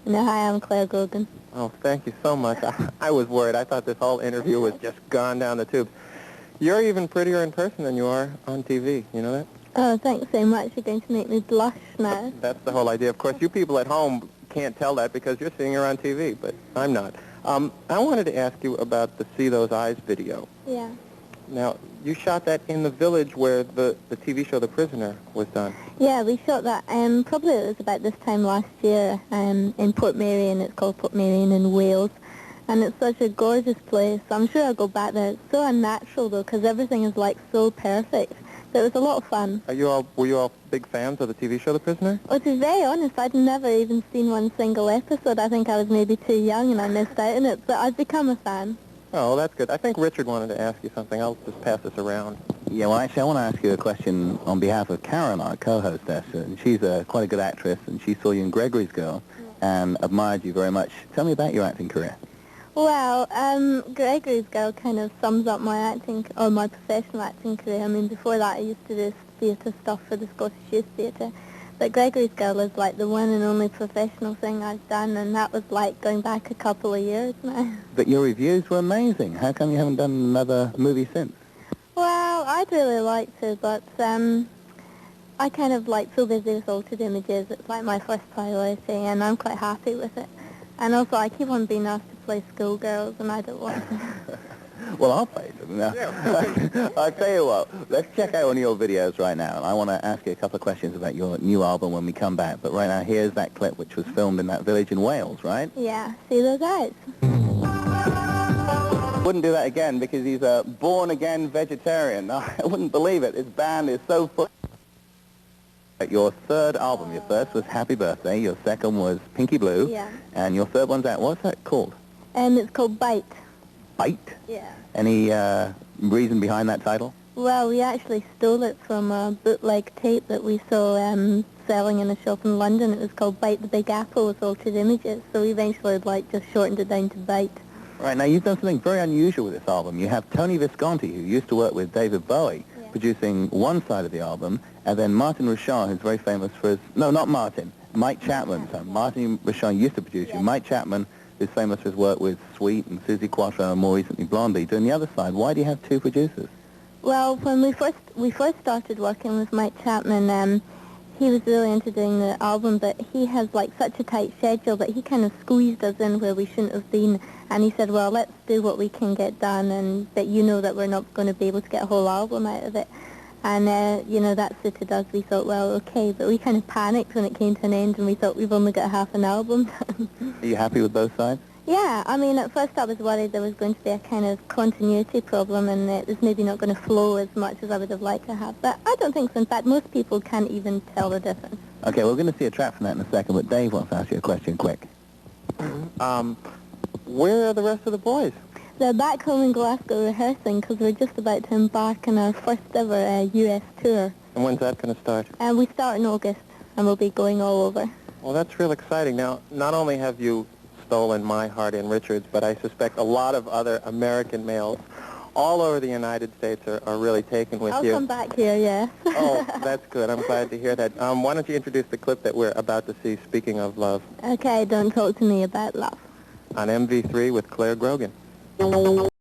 No, hi, I'm Claire Grogan. Oh, thank you so much. I was worried. I thought this whole interview was just gone down the tubes. You're even prettier in person than you are on TV. You know that? Oh, thanks so much. You're going to make me blush now. That's the whole idea. Of course, you people at home can't tell that because you're seeing her on TV, but I'm not. I wanted to ask you about the See Those Eyes video. Yeah. Now, you shot that in the village where the TV show The Prisoner was done. Yeah, we shot that, probably it was about this time last year, in Portmeirion. It's called Portmeirion in Wales. And it's such a gorgeous place. I'm sure I'll go back there. It's so unnatural, though, because everything is, like, so perfect. So it was a lot of fun. Were you all big fans of the TV show The Prisoner? Well, to be very honest, I'd never even seen one single episode. I think I was maybe too young and I missed out on it, but I've become a fan. Oh, well, that's good. I think Richard wanted to ask you something. I'll just pass this around. Yeah, well, actually, I want to ask you a question on behalf of Karen, our co-hostess. And she's quite a good actress, and she saw you in Gregory's Girl and admired you very much. Tell me about your acting career. Well, Gregory's Girl kind of sums up my acting, or my professional acting career. I mean, before that I used to do theatre stuff for the Scottish Youth Theatre. But Gregory's Girl is like the one and only professional thing I've done, and that was like going back a couple of years now. But your reviews were amazing. How come you haven't done another movie since? Well, I'd really like to, but I kind of like so busy with Altered Images. It's like my first priority, and I'm quite happy with it. And also, I keep on being asked to play schoolgirls, and I don't want to. Well, I'll play them now. I'll tell you what, let's check out one of your videos right now. And I want to ask you a couple of questions about your new album when we come back. But right now, here's that clip which was filmed in that village in Wales, right? Yeah, See Those Eyes. Wouldn't do that again because he's a born-again vegetarian. I wouldn't believe it. His band is so full. Your third album, your first was Happy Birthday, your second was Pinky Blue, Yeah. and your third one's out. What's that called? It's called Bite. Bite? Yeah. Any reason behind that title? Well, we actually stole it from a bootleg tape that we saw selling in a shop in London. It was called Bite the Big Apple with Altered Images, so we eventually just shortened it down to Bite. Right, now you've done something very unusual with this album. You have Tony Visconti, who used to work with David Bowie, producing one side of the album, and then Martin Richard, who's very famous for his... No, not Martin. Mike Chapman. So Martin Richard used to produce you. Mike Chapman is famous for his work with Sweet and Suzi Quatro and more recently Blondie. Doing the other side, why do you have two producers? Well, when we first started working with Mike Chapman, he was really into doing the album, but he has like such a tight schedule that he kind of squeezed us in where we shouldn't have been. And he said, well, let's do what we can get done, and but you know that we're not going to be able to get a whole album out of it. And, you know, that suited us. We thought, well, okay, but we kind of panicked when it came to an end, and we thought we've only got half an album done. Are you happy with both sides? Yeah, I mean, at first I was worried there was going to be a kind of continuity problem, and it was maybe not going to flow as much as I would have liked to have. But I don't think so. In fact, most people can't even tell the difference. Okay, we're going to see a track from that in a second, but Dave wants to ask you a question quick. Where are the rest of the boys? They're back home in Glasgow rehearsing because we're just about to embark on our first ever US tour. And when's that going to start? We start in August, and we'll be going all over. Well, that's real exciting. Now, not only have you stolen my heart in Richard's, but I suspect a lot of other American males all over the United States are really taken with you. I'll come back here, yeah. Oh, that's good. I'm glad to hear that. Why don't you introduce the clip that we're about to see, Speaking of Love? Okay, Don't Talk to Me About Love. On MV3 with Claire Grogan.